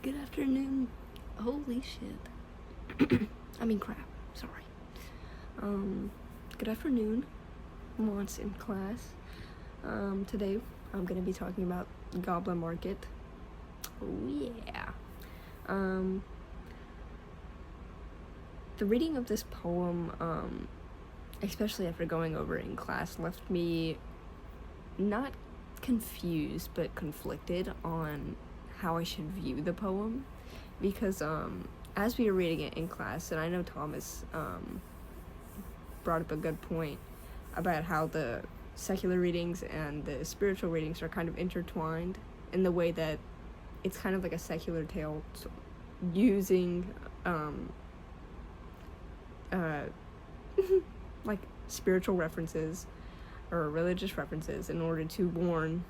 Good afternoon. Holy shit. Crap. Sorry. Good afternoon. Once in class. Today I'm gonna be talking about Goblin Market. Oh yeah. The reading of this poem, especially after going over it in class, left me not confused but conflicted on how I should view the poem, because as we were reading it in class, and I know Thomas brought up a good point about how the secular readings and the spiritual readings are kind of intertwined in the way that it's kind of like a secular tale using like spiritual references or religious references in order to warn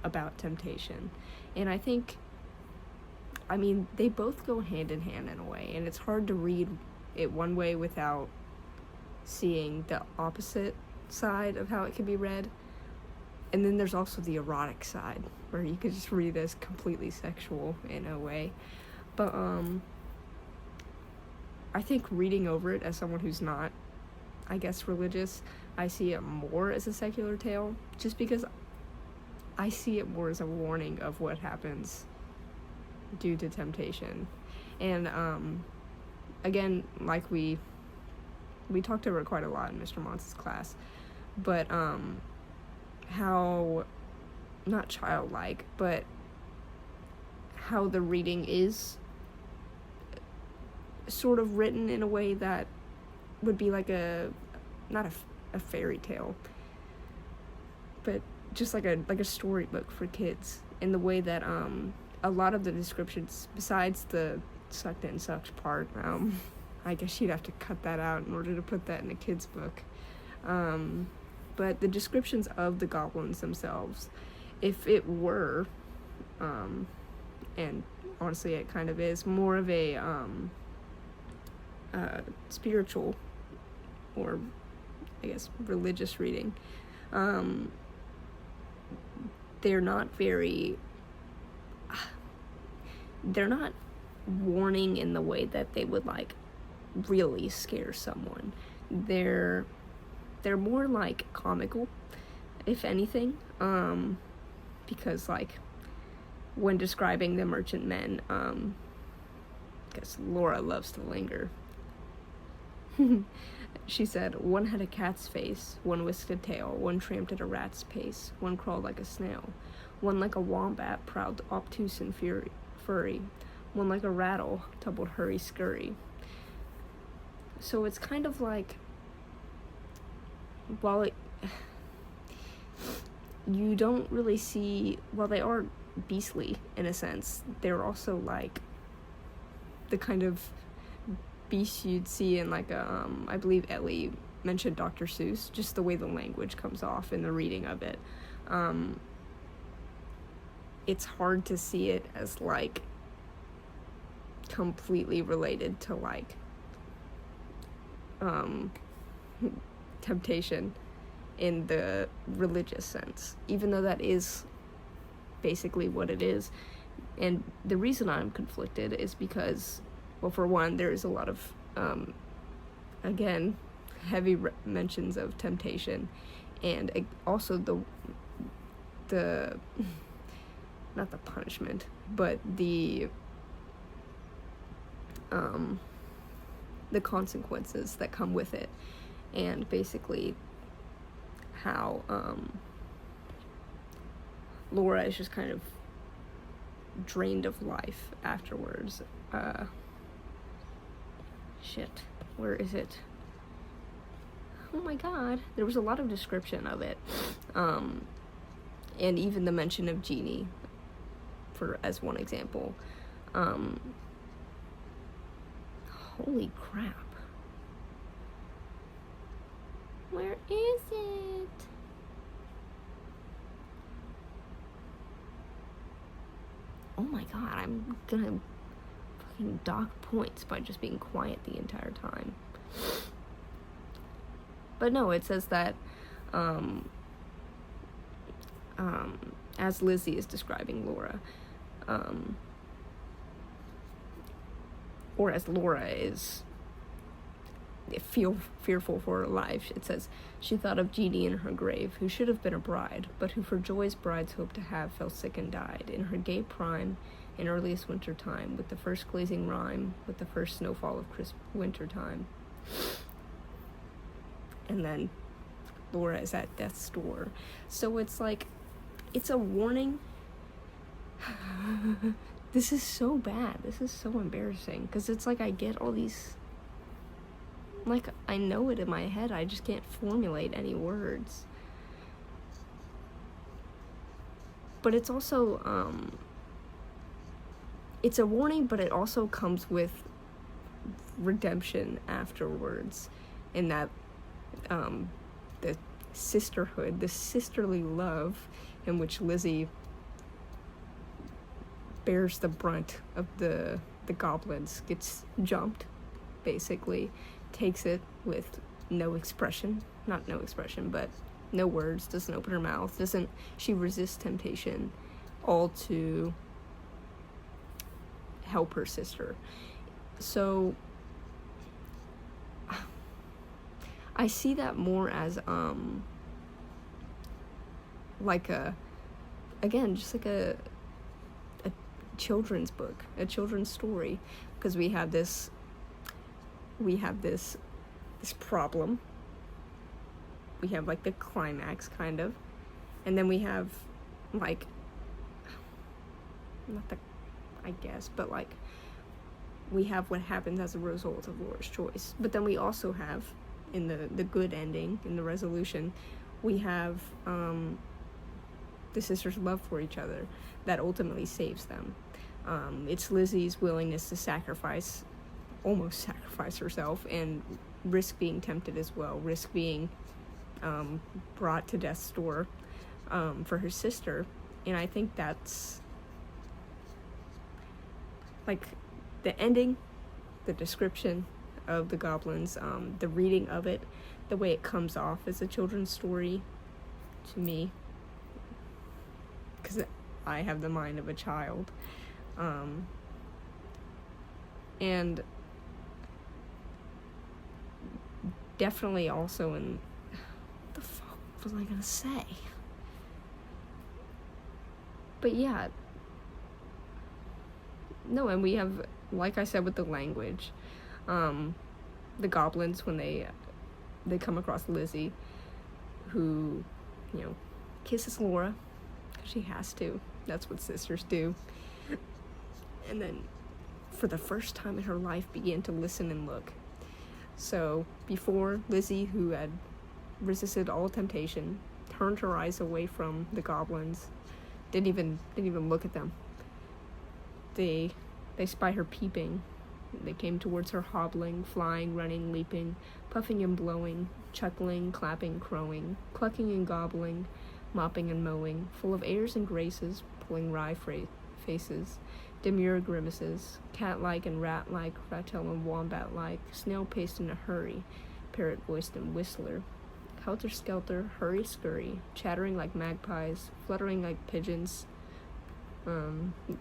about temptation. And I think, they both go hand in hand in a way, and it's hard to read it one way without seeing the opposite side of how it can be read. And then there's also the erotic side, where you could just read it as completely sexual in a way. But I think reading over it as someone who's not, I guess, religious, I see it more as a secular tale, just because I see it more as a warning of what happens due to temptation. And again, like we talked over it quite a lot in Mr. Mons' class, but how, not childlike, but how the reading is sort of written in a way that would be like not a fairy tale, but just like a storybook for kids, in the way that a lot of the descriptions, besides the sucked in sucked part, I guess you'd have to cut that out in order to put that in a kid's book, but the descriptions of the goblins themselves, if it were, and honestly it kind of is, more of a spiritual, or I guess religious reading, they're not warning in the way that they would like really scare someone. They're more like comical, if anything, because like when describing the merchantmen, because Laura loves to linger. She said, one had a cat's face, one whisked a tail, one tramped at a rat's pace, one crawled like a snail, one like a wombat prowled obtuse and furry, one like a rattle tumbled hurry-scurry. So it's kind of like, you don't really see, while they are beastly in a sense, they're also like the kind of beast you'd see in like I believe Ellie mentioned Dr. Seuss, just the way the language comes off in the reading of it. It's hard to see it as like completely related to like temptation in the religious sense, even though that is basically what it is. And the reason I'm conflicted is because, well, for one, there is a lot of again, heavy mentions of temptation, and also the not the punishment, but the consequences that come with it, and basically how Laura is just kind of drained of life afterwards. Shit, where is it? Oh my god, there was a lot of description of it, and even the mention of Jeannie as one example. Holy crap. Where is it? Oh my god, I'm gonna fucking dock points by just being quiet the entire time. But no, it says that as Lizzie is describing Laura, or as Laura is fearful for her life, it says, she thought of Jeannie in her grave, who should have been a bride, but who for joys brides hoped to have fell sick and died, in her gay prime, in earliest winter time, with the first glazing rime, with the first snowfall of crisp winter time. And then Laura is at death's door. So it's like, it's a warning. This is so bad. This is so embarrassing. Because it's like I get all these... Like, I know it in my head. I just can't formulate any words. But it's also, it's a warning, but it also comes with redemption afterwards. In that, the sisterhood, the sisterly love in which Lizzie bears the brunt of the goblins, gets jumped, basically, takes it with no expression, not no expression, but no words, doesn't open her mouth, she resists temptation, all to help her sister. So I see that more as like just like a children's book, a children's story, because we have this problem. We have like the climax, kind of, and then we have like, not the, I guess, but like we have what happens as a result of Laura's choice. But then we also have, in the good ending, in the resolution, we have the sisters' love for each other that ultimately saves them. It's Lizzie's willingness to almost sacrifice herself, and risk being tempted as well, risk being brought to death's door for her sister. And I think that's like the ending, the description of the goblins, the reading of it, the way it comes off as a children's story to me, because I have the mind of a child, and definitely also in, what the fuck was I gonna say? But yeah, no, and we have, like I said, with the language, the goblins, when they come across Lizzie, who, kisses Laura, because she has to, that's what sisters do, and then for the first time in her life began to listen and look. So before, Lizzie, who had resisted all temptation, turned her eyes away from the goblins, didn't even look at them. They spy her peeping. They came towards her hobbling, flying, running, leaping, puffing and blowing, chuckling, clapping, crowing, clucking and gobbling, mopping and mowing, full of airs and graces, pulling wry faces, demure grimaces, cat-like and rat-like, rattle and wombat-like, snail-paced in a hurry, parrot-voiced and whistler, helter-skelter, hurry-scurry, chattering like magpies, fluttering like pigeons,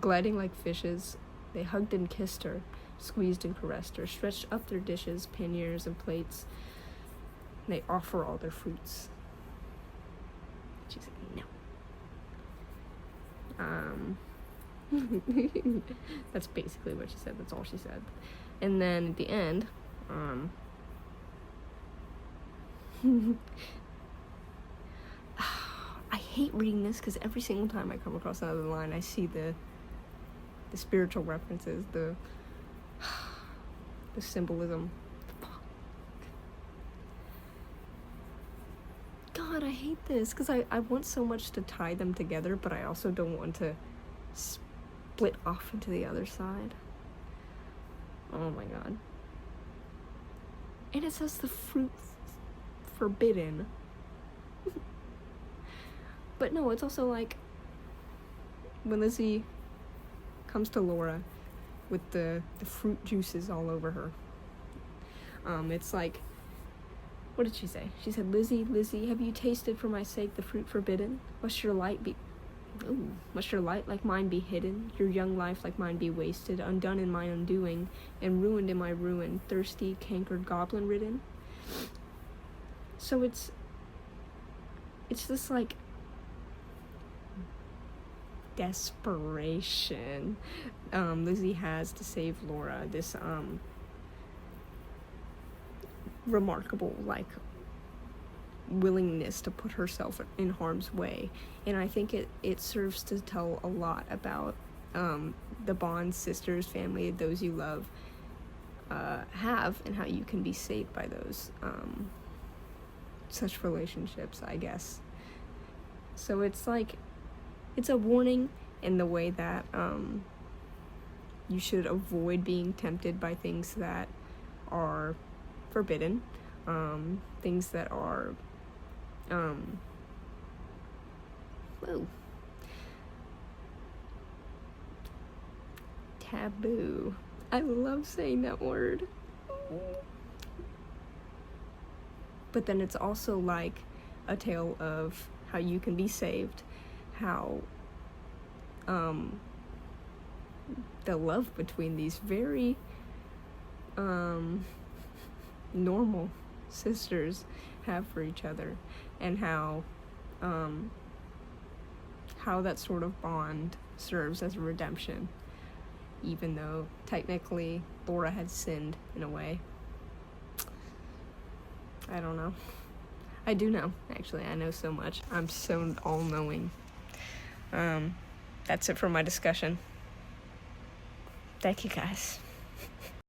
gliding like fishes. They hugged and kissed her, squeezed and caressed her, stretched up their dishes, panniers, and plates. They offer all their fruits. She said, no. That's basically what she said. That's all she said. And then at the end, I hate reading this because every single time I come across another line, I see the spiritual references, the symbolism. God, I hate this because I want so much to tie them together, but I also don't want to split off into the other side. Oh my god. And it says the fruit forbidden. But no, it's also like when Lizzie comes to Laura with the fruit juices all over her. It's like, what did she say? She said, Lizzie, have you tasted for my sake the fruit forbidden? Must your life Ooh. Must your light like mine be hidden, your young life like mine be wasted, undone in my undoing, and ruined in my ruin, thirsty, cankered, goblin ridden? So it's this like desperation Lizzie has to save Laura, this remarkable like willingness to put herself in harm's way. And I think it serves to tell a lot about the bonds sisters, family, those you love have, and how you can be saved by those such relationships, I guess. So it's like, it's a warning in the way that you should avoid being tempted by things that are forbidden, things that are taboo. I love saying that word. But then it's also like a tale of how you can be saved, how the love between these very normal sisters have for each other, and how that sort of bond serves as a redemption, even though technically Laura had sinned in a way. I don't know. I do know, actually. I know so much. I'm so all-knowing. That's it for my discussion. Thank you, guys.